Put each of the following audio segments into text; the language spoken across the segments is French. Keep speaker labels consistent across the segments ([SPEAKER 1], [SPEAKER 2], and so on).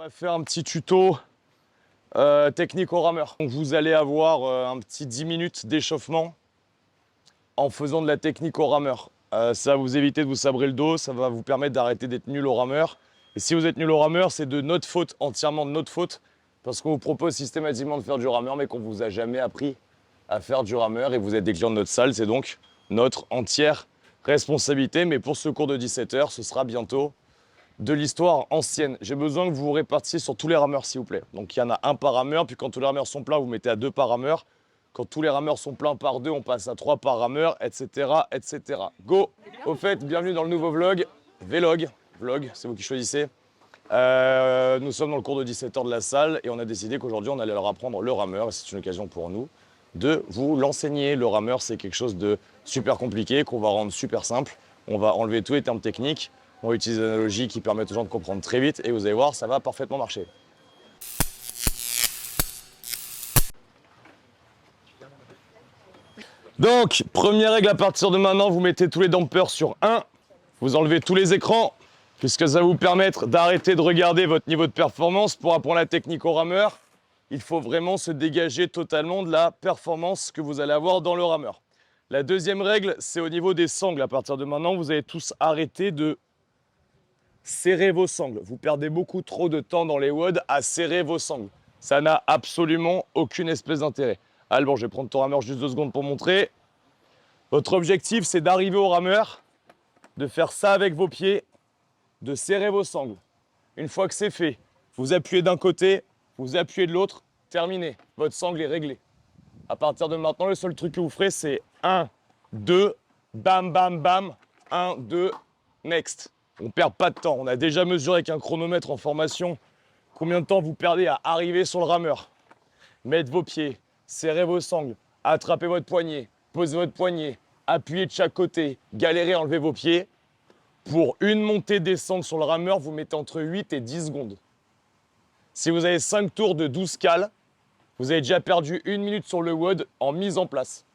[SPEAKER 1] va faire un petit tuto technique au rameur. Donc vous allez avoir un petit 10 minutes d'échauffement en faisant de la technique au rameur. Ça va vous éviter de vous sabrer le dos, ça va vous permettre d'arrêter d'être nul au rameur. Et si vous êtes nul au rameur, c'est de notre faute, entièrement de notre faute, parce qu'on vous propose systématiquement de faire du rameur, mais qu'on ne vous a jamais appris à faire du rameur. Et vous êtes des clients de notre salle, c'est donc notre entière responsabilité. Mais pour ce cours de 17 h, ce sera bientôt de l'histoire ancienne. J'ai besoin que vous vous répartissiez sur tous les rameurs, s'il vous plaît. Donc il y en a un par rameur, puis quand tous les rameurs sont pleins, vous mettez à 2 par rameur. Quand tous les rameurs sont pleins par 2, on passe à 3 par rameur, etc., etc. Go! Au fait, bienvenue dans le nouveau vlog, Vlog, c'est vous qui choisissez. Nous sommes dans le cours de 17 h de la salle et on a décidé qu'aujourd'hui, on allait leur apprendre le rameur. Et c'est une occasion pour nous de vous l'enseigner. Le rameur, c'est quelque chose de super compliqué qu'on va rendre super simple. On va enlever tous les termes techniques. On va utiliser des analogies qui permettent aux gens de comprendre très vite et vous allez voir, ça va parfaitement marcher. Donc, première règle à partir de maintenant, vous mettez tous les dampers sur 1. Vous enlevez tous les écrans, puisque ça va vous permettre d'arrêter de regarder votre niveau de performance. Pour apprendre la technique au rameur, il faut vraiment se dégager totalement de la performance que vous allez avoir dans le rameur. La deuxième règle, c'est au niveau des sangles. À partir de maintenant, vous allez tous arrêter de serrez vos sangles. Vous perdez beaucoup trop de temps dans les WOD à serrer vos sangles. Ça n'a absolument aucune espèce d'intérêt. Bon, je vais prendre ton rameur juste 2 secondes pour montrer. Votre objectif, c'est d'arriver au rameur, de faire ça avec vos pieds, de serrer vos sangles. Une fois que c'est fait, vous appuyez d'un côté, vous appuyez de l'autre, terminé. Votre sangle est réglée. À partir de maintenant, le seul truc que vous ferez, c'est 1, 2, bam, bam, bam, 1, 2, next. On ne perd pas de temps. On a déjà mesuré avec un chronomètre en formation combien de temps vous perdez à arriver sur le rameur. Mettre vos pieds, serrer vos sangles, attraper votre poignet, poser votre poignet, appuyer de chaque côté, galérer à enlever vos pieds. Pour une montée-descente sur le rameur, vous mettez entre 8 et 10 secondes. Si vous avez 5 tours de 12 cales, vous avez déjà perdu 1 minute sur le WOD en mise en place.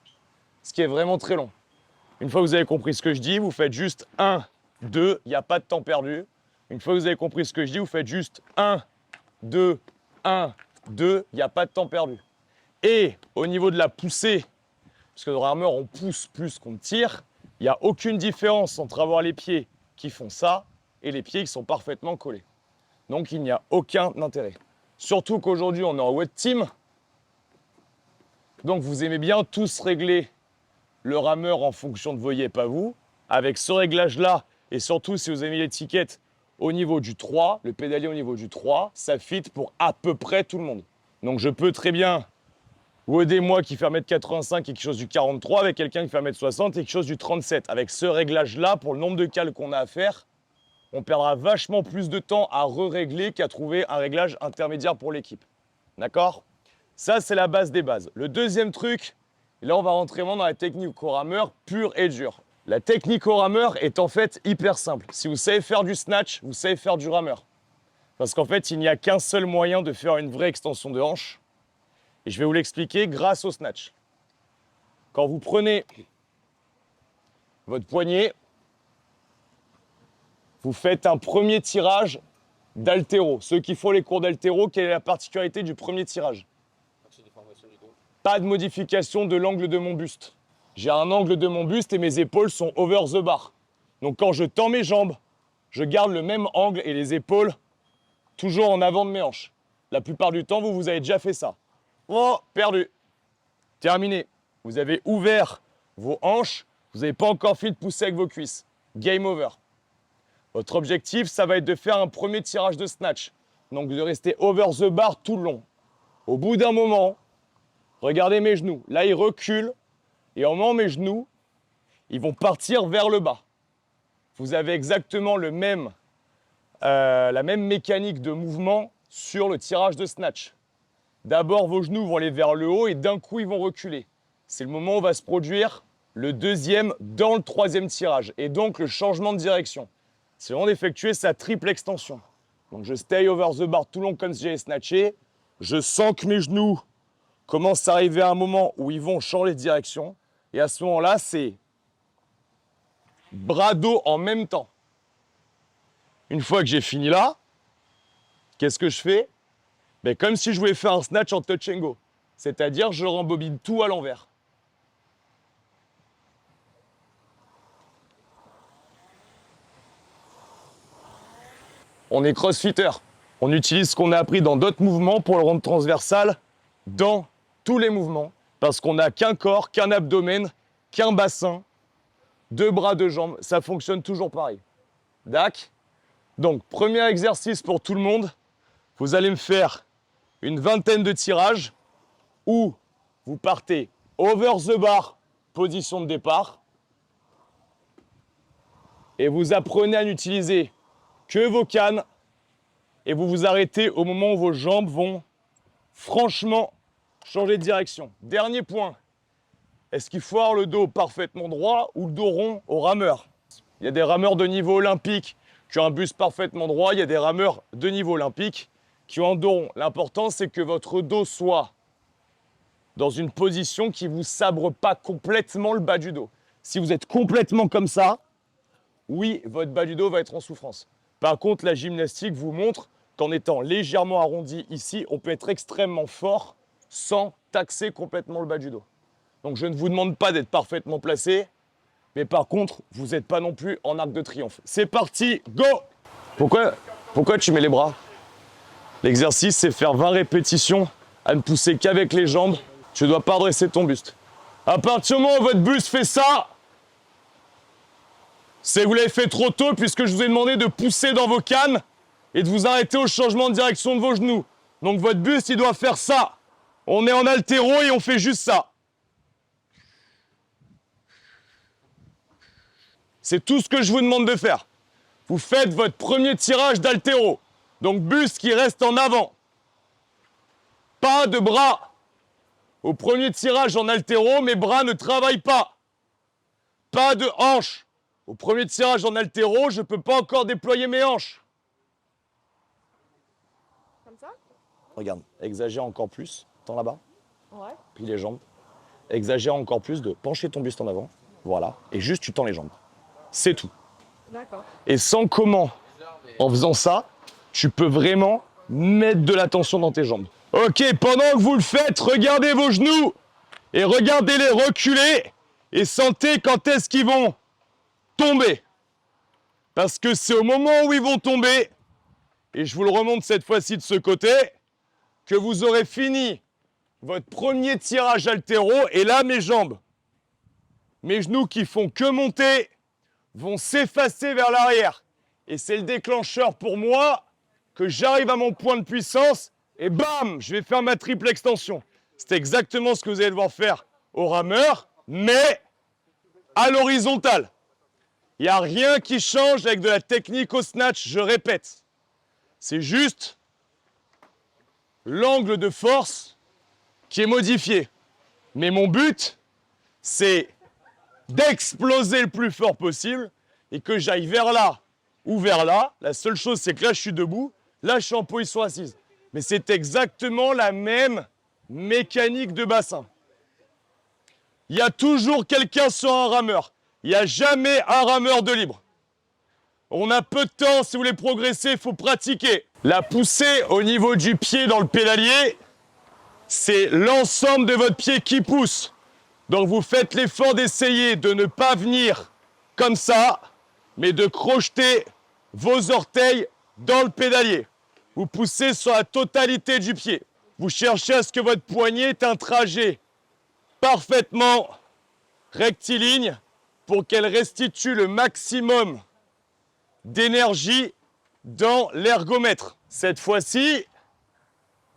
[SPEAKER 1] Ce qui est vraiment très long. Une fois que vous avez compris ce que je dis, vous faites juste 1, 2, il n'y a pas de temps perdu. Une fois que vous avez compris ce que je dis, vous faites juste 1, 2, 1, 2, il n'y a pas de temps perdu. Et au niveau de la poussée, parce que dans le rameur, on pousse plus qu'on tire, il n'y a aucune différence entre avoir les pieds qui font ça et les pieds qui sont parfaitement collés. Donc il n'y a aucun intérêt. Surtout qu'aujourd'hui, on est en WOD team. Donc vous aimez bien tous régler le rameur en fonction de vos yeux, pas vous. Avec ce réglage-là, et surtout si vous avez mis l'étiquette au niveau du 3, le pédalier au niveau du 3, ça fit pour à peu près tout le monde. Donc je peux très bien WODer moi qui fait 1m85 et quelque chose du 43 avec quelqu'un qui fait 1m60 et quelque chose du 37. Avec ce réglage-là, pour le nombre de cales qu'on a à faire, on perdra vachement plus de temps à re-régler qu'à trouver un réglage intermédiaire pour l'équipe. D'accord? Ça, c'est la base des bases. Le deuxième truc, et là, on va rentrer vraiment dans la technique au rameur pure et dure. La technique au rameur est en fait hyper simple. Si vous savez faire du snatch, vous savez faire du rameur. Parce qu'en fait, il n'y a qu'un seul moyen de faire une vraie extension de hanche. Et je vais vous l'expliquer grâce au snatch. Quand vous prenez votre poignet, vous faites un premier tirage d'haltéro. Ceux qui font les cours d'haltéro, quelle est la particularité du premier tirage? Pas de modification de l'angle de mon buste. J'ai un angle de mon buste et mes épaules sont over the bar. Donc quand je tends mes jambes, je garde le même angle et les épaules toujours en avant de mes hanches. La plupart du temps, vous avez déjà fait ça. Oh, perdu. Terminé. Vous avez ouvert vos hanches, vous n'avez pas encore fini de pousser avec vos cuisses. Game over. Votre objectif, ça va être de faire un premier tirage de snatch. Donc de rester over the bar tout le long. Au bout d'un moment, regardez mes genoux. Là, ils reculent. Et au moment, mes genoux, ils vont partir vers le bas. Vous avez exactement la même mécanique de mouvement sur le tirage de snatch. D'abord, vos genoux vont aller vers le haut et d'un coup, ils vont reculer. C'est le moment où va se produire le deuxième dans le troisième tirage. Et donc, le changement de direction. C'est vraiment d'effectuer sa triple extension. Donc, je stay over the bar tout long comme si j'avais snatché. Je sens que mes genoux commencent à arriver à un moment où ils vont changer de direction. Et à ce moment-là, c'est bras dos en même temps. Une fois que j'ai fini là, Qu'est-ce que je fais? Ben, comme si je voulais faire un snatch en touch and go. C'est-à-dire, je rembobine tout à l'envers. On est crossfitter. On utilise ce qu'on a appris dans d'autres mouvements pour le rendre transversal dans tous les mouvements. Parce qu'on n'a qu'un corps, qu'un abdomen, qu'un bassin, 2 bras, 2 jambes. Ça fonctionne toujours pareil. Dac? Donc, premier exercice pour tout le monde. Vous allez me faire une vingtaine de tirages où vous partez over the bar, position de départ. Et vous apprenez à n'utiliser que vos cannes. Et vous vous arrêtez au moment où vos jambes vont franchement changer de direction. Dernier point. Est-ce qu'il faut avoir le dos parfaitement droit ou le dos rond au rameur? Il y a des rameurs de niveau olympique qui ont un buste parfaitement droit. Il y a des rameurs de niveau olympique qui ont un dos rond. L'important, c'est que votre dos soit dans une position qui ne vous sabre pas complètement le bas du dos. Si vous êtes complètement comme ça, oui, votre bas du dos va être en souffrance. Par contre, la gymnastique vous montre qu'en étant légèrement arrondi ici, on peut être extrêmement fort sans taxer complètement le bas du dos. Donc je ne vous demande pas d'être parfaitement placé, mais par contre, vous n'êtes pas non plus en arc de triomphe. C'est parti, go! Pourquoi tu mets les bras? L'exercice, c'est faire 20 répétitions à ne pousser qu'avec les jambes. Tu ne dois pas dresser ton buste. À partir du moment où votre buste fait ça, c'est que vous l'avez fait trop tôt puisque je vous ai demandé de pousser dans vos cannes et de vous arrêter au changement de direction de vos genoux. Donc votre buste, il doit faire ça. On est en haltéro et on fait juste ça. C'est tout ce que je vous demande de faire. Vous faites votre premier tirage d'haltéro. Donc buste qui reste en avant. Pas de bras. Au premier tirage en haltéro, mes bras ne travaillent pas. Pas de hanches. Au premier tirage en haltéro, je ne peux pas encore déployer mes hanches.
[SPEAKER 2] Comme ça?
[SPEAKER 1] Regarde, exagère encore plus. Tends là-bas.
[SPEAKER 2] Ouais.
[SPEAKER 1] Plie les jambes. Exagère encore plus de pencher ton buste en avant. Voilà. Et juste, tu tends les jambes. C'est tout.
[SPEAKER 2] D'accord.
[SPEAKER 1] Et sans comment, en faisant ça, tu peux vraiment mettre de la tension dans tes jambes. Ok, pendant que vous le faites, regardez vos genoux et regardez-les reculer et sentez quand est-ce qu'ils vont tomber. Parce que c'est au moment où ils vont tomber, et je vous le remonte cette fois-ci de ce côté, que vous aurez fini votre premier tirage haltéro. Et là, mes jambes, mes genoux qui font que monter, vont s'effacer vers l'arrière. Et c'est le déclencheur pour moi que j'arrive à mon point de puissance et bam, je vais faire ma triple extension. C'est exactement ce que vous allez devoir faire au rameur, mais à l'horizontale. Il n'y a rien qui change avec de la technique au snatch, je répète. C'est juste l'angle de force qui est modifié. Mais mon but, c'est d'exploser le plus fort possible et que j'aille vers là ou vers là. La seule chose, c'est que là, je suis debout. Là, je suis en position assise. Mais c'est exactement la même mécanique de bassin. Il y a toujours quelqu'un sur un rameur. Il n'y a jamais un rameur de libre. On a peu de temps. Si vous voulez progresser, il faut pratiquer. La poussée au niveau du pied dans le pédalier, c'est l'ensemble de votre pied qui pousse. Donc vous faites l'effort d'essayer de ne pas venir comme ça, mais de crocheter vos orteils dans le pédalier. Vous poussez sur la totalité du pied. Vous cherchez à ce que votre poignet ait un trajet parfaitement rectiligne pour qu'elle restitue le maximum d'énergie dans l'ergomètre. Cette fois-ci,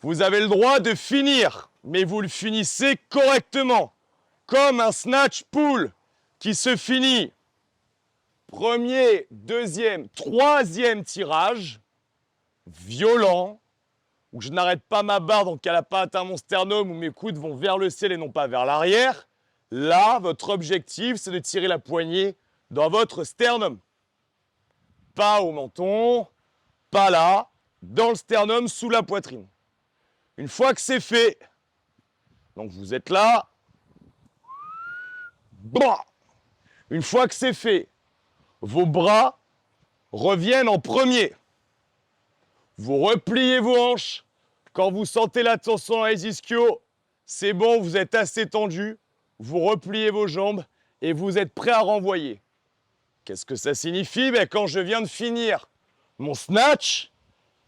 [SPEAKER 1] vous avez le droit de finir, mais vous le finissez correctement. Comme un snatch pull qui se finit premier, deuxième, troisième tirage, violent, où je n'arrête pas ma barre, donc elle n'a pas atteint mon sternum, où mes coudes vont vers le ciel et non pas vers l'arrière. Là, votre objectif, c'est de tirer la poignée dans votre sternum. Pas au menton, pas là, dans le sternum, sous la poitrine. Une fois que c'est fait, donc vous êtes là, bah. Une fois que c'est fait, vos bras reviennent en premier. Vous repliez vos hanches. Quand vous sentez la tension dans les ischios, c'est bon, vous êtes assez tendu. Vous repliez vos jambes et vous êtes prêt à renvoyer. Qu'est-ce que ça signifie? Quand je viens de finir mon snatch,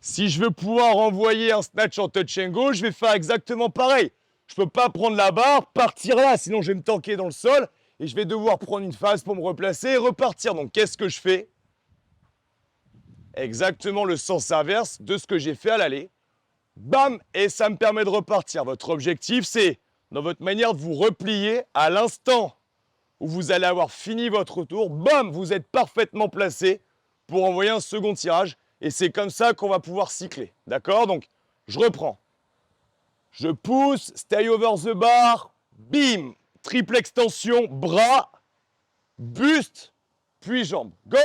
[SPEAKER 1] si je veux pouvoir renvoyer un snatch en touch and go, je vais faire exactement pareil. Je ne peux pas prendre la barre, partir là, sinon je vais me tanker dans le sol et je vais devoir prendre une phase pour me replacer et repartir. Donc qu'est-ce que je fais? Exactement le sens inverse de ce que j'ai fait à l'aller. Bam! Et ça me permet de repartir. Votre objectif, c'est, dans votre manière de vous replier, à l'instant où vous allez avoir fini votre tour, bam! Vous êtes parfaitement placé pour envoyer un second tirage. Et c'est comme ça qu'on va pouvoir cycler. D'accord? Donc, je reprends. Je pousse, stay over the bar, bim! Triple extension, bras, buste, puis jambes. Go!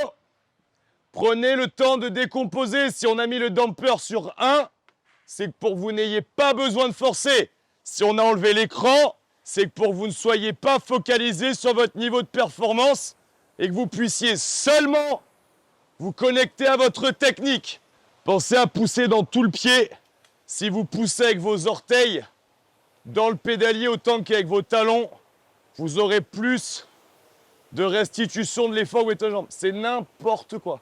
[SPEAKER 1] Prenez le temps de décomposer. Si on a mis le damper sur 1, c'est que pour que vous n'ayez pas besoin de forcer. Si on a enlevé l'écran, c'est que pour que vous ne soyez pas focalisé sur votre niveau de performance et que vous puissiez seulement vous connecter à votre technique. Pensez à pousser dans tout le pied. Si vous poussez avec vos orteils dans le pédalier autant qu'avec vos talons, vous aurez plus de restitution de l'effort avec vos jambes. C'est n'importe quoi.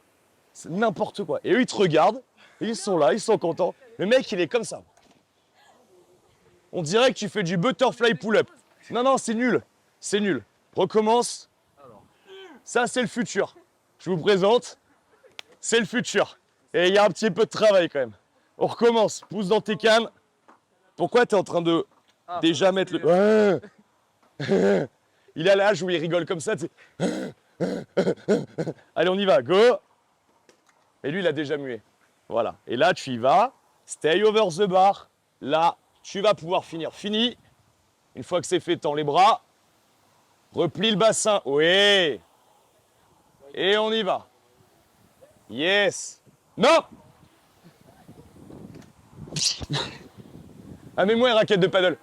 [SPEAKER 1] C'est n'importe quoi. Et eux, ils te regardent, et ils sont là, ils sont contents. Le mec, il est comme ça. On dirait que tu fais du butterfly pull-up. Non, non, c'est nul. C'est nul. Recommence. Ça, c'est le futur. Je vous présente. C'est le futur. Et il y a un petit peu de travail quand même. On recommence. Pousse dans tes cannes. Pourquoi tu es en train de déjà mettre le... Ouais. Il a l'âge où il rigole comme ça. Allez, on y va. Go. Et lui, il a déjà mué. Voilà. Et là, tu y vas. Stay over the bar. Là, tu vas pouvoir finir. Fini. Une fois que c'est fait, tends les bras. Replie le bassin. Oui. Et on y va. Yes. Non. Ah, mets-moi une raquette de paddle.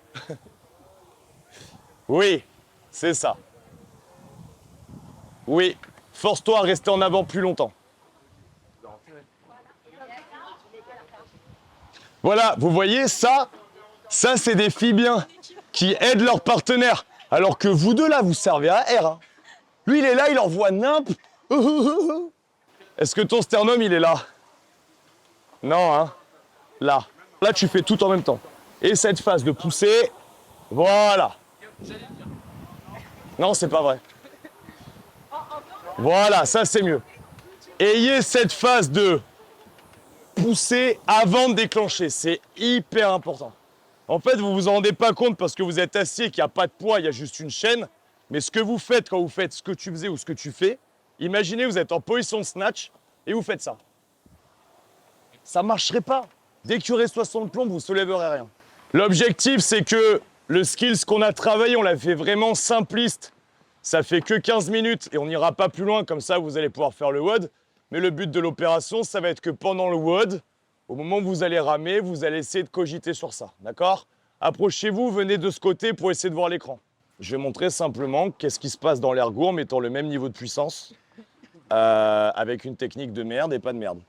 [SPEAKER 1] Oui, c'est ça. Oui. Force-toi à rester en avant plus longtemps. Voilà, vous voyez, ça c'est des filles bien qui aident leur partenaire. Alors que vous deux, là, vous servez à R. Hein. Lui, il est là, il envoie nimp. Est-ce que ton sternum, il est là? Non, hein? Là. Là, tu fais tout en même temps. Et cette phase de pousser, voilà. Non, c'est pas vrai. Voilà, ça, c'est mieux. Ayez cette phase de pousser avant de déclencher. C'est hyper important. En fait, vous ne vous en rendez pas compte parce que vous êtes assis et qu'il n'y a pas de poids, il y a juste une chaîne. Mais ce que vous faites quand vous faites ce que tu faisais ou ce que tu fais, imaginez, vous êtes en position de snatch et vous faites ça. Ça ne marcherait pas. Dès qu'il y aurait 60 plombes, vous ne soulèverez rien. L'objectif, c'est que le skills qu'on a travaillé, on l'a fait vraiment simpliste. Ça fait que 15 minutes et on n'ira pas plus loin, comme ça vous allez pouvoir faire le WOD. Mais le but de l'opération, ça va être que pendant le WOD, au moment où vous allez ramer, vous allez essayer de cogiter sur ça, d'accord? Approchez-vous, venez de ce côté pour essayer de voir l'écran. Je vais montrer simplement qu'est-ce qui se passe dans l'ergo en mettant le même niveau de puissance avec une technique de merde et pas de merde.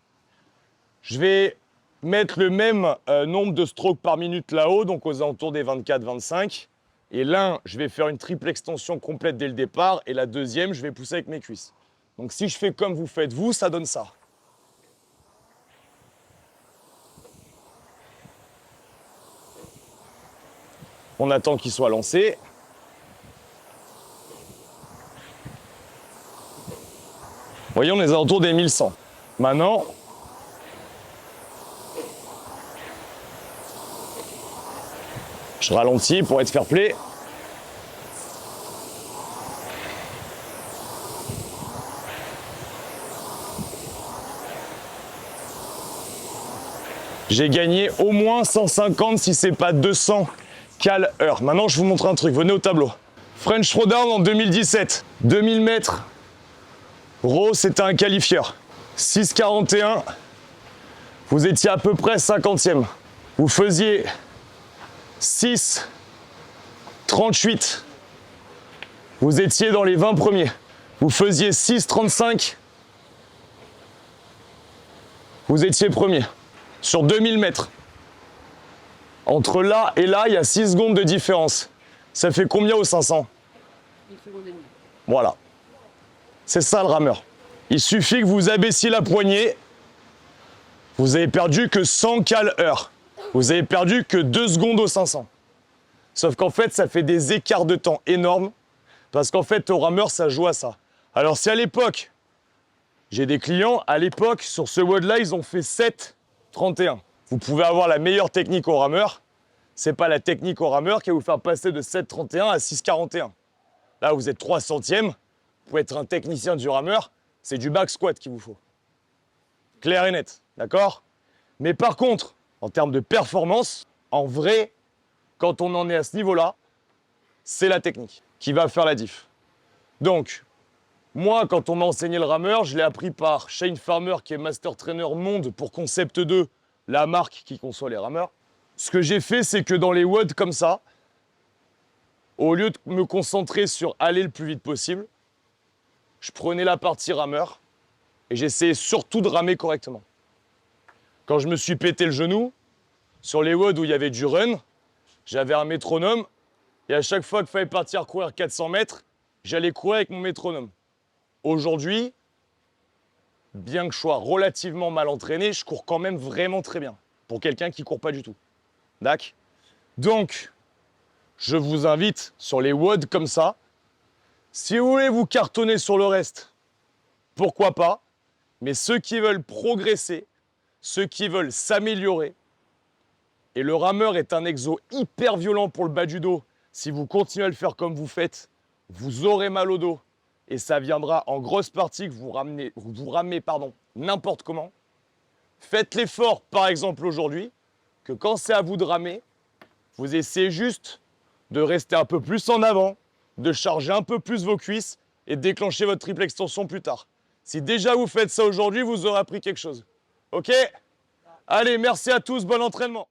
[SPEAKER 1] Je vais mettre le même nombre de strokes par minute là-haut, donc aux alentours des 24-25. Et l'un, je vais faire une triple extension complète dès le départ. Et la deuxième, je vais pousser avec mes cuisses. Donc si je fais comme vous faites vous, ça donne ça. On attend qu'il soit lancé. Voyons, on est aux alentours des 1100. Maintenant, je ralentis pour être fair play. J'ai gagné au moins 150 si c'est pas 200 cal heure. Maintenant, je vous montre un truc. Venez au tableau. French Throwdown en 2017. 2000 mètres. Row, c'était un qualifieur. 6,41. Vous étiez à peu près 50e. Vous faisiez 6,38. Vous étiez dans les 20 premiers. Vous faisiez 6,35. Vous étiez premier. sur 2000 mètres. Entre là et là, il y a 6 secondes de différence. Ça fait combien au 500?
[SPEAKER 2] 1 seconde et demie.
[SPEAKER 1] Voilà. C'est ça le rameur. Il suffit que vous abaissiez la poignée. Vous avez perdu que 100 cal/heure. Vous avez perdu que 2 secondes au 500. Sauf qu'en fait, ça fait des écarts de temps énormes. Parce qu'en fait, au rameur, ça joue à ça. Alors si à l'époque, j'ai des clients, à l'époque, sur ce WOD-là, ils ont fait 7,31. Vous pouvez avoir la meilleure technique au rameur. C'est pas la technique au rameur qui va vous faire passer de 7,31 à 6,41. Là, vous êtes 3 centièmes. Pour être un technicien du rameur, c'est du back squat qu'il vous faut. Clair et net, d'accord? Mais par contre, en termes de performance, en vrai, quand on en est à ce niveau-là, c'est la technique qui va faire la diff. Donc, moi, quand on m'a enseigné le rameur, je l'ai appris par Shane Farmer, qui est Master Trainer Monde pour Concept 2, la marque qui conçoit les rameurs. Ce que j'ai fait, c'est que dans les WOD comme ça, au lieu de me concentrer sur aller le plus vite possible, je prenais la partie rameur et j'essayais surtout de ramer correctement. Quand je me suis pété le genou, sur les WOD où il y avait du run, j'avais un métronome et à chaque fois qu'il fallait partir courir 400 mètres, j'allais courir avec mon métronome. Aujourd'hui, bien que je sois relativement mal entraîné, je cours quand même vraiment très bien pour quelqu'un qui ne court pas du tout. D'accord? Donc, je vous invite sur les WOD comme ça. Si vous voulez vous cartonner sur le reste, pourquoi pas. Mais ceux qui veulent progresser, ceux qui veulent s'améliorer, et le rameur est un exo hyper violent pour le bas du dos. Si vous continuez à le faire comme vous faites, vous aurez mal au dos. Et ça viendra en grosse partie que vous ramez n'importe comment. Faites l'effort, par exemple aujourd'hui, que quand c'est à vous de ramer, vous essayez juste de rester un peu plus en avant, de charger un peu plus vos cuisses et de déclencher votre triple extension plus tard. Si déjà vous faites ça aujourd'hui, vous aurez appris quelque chose. Ok? Allez, merci à tous, bon entraînement.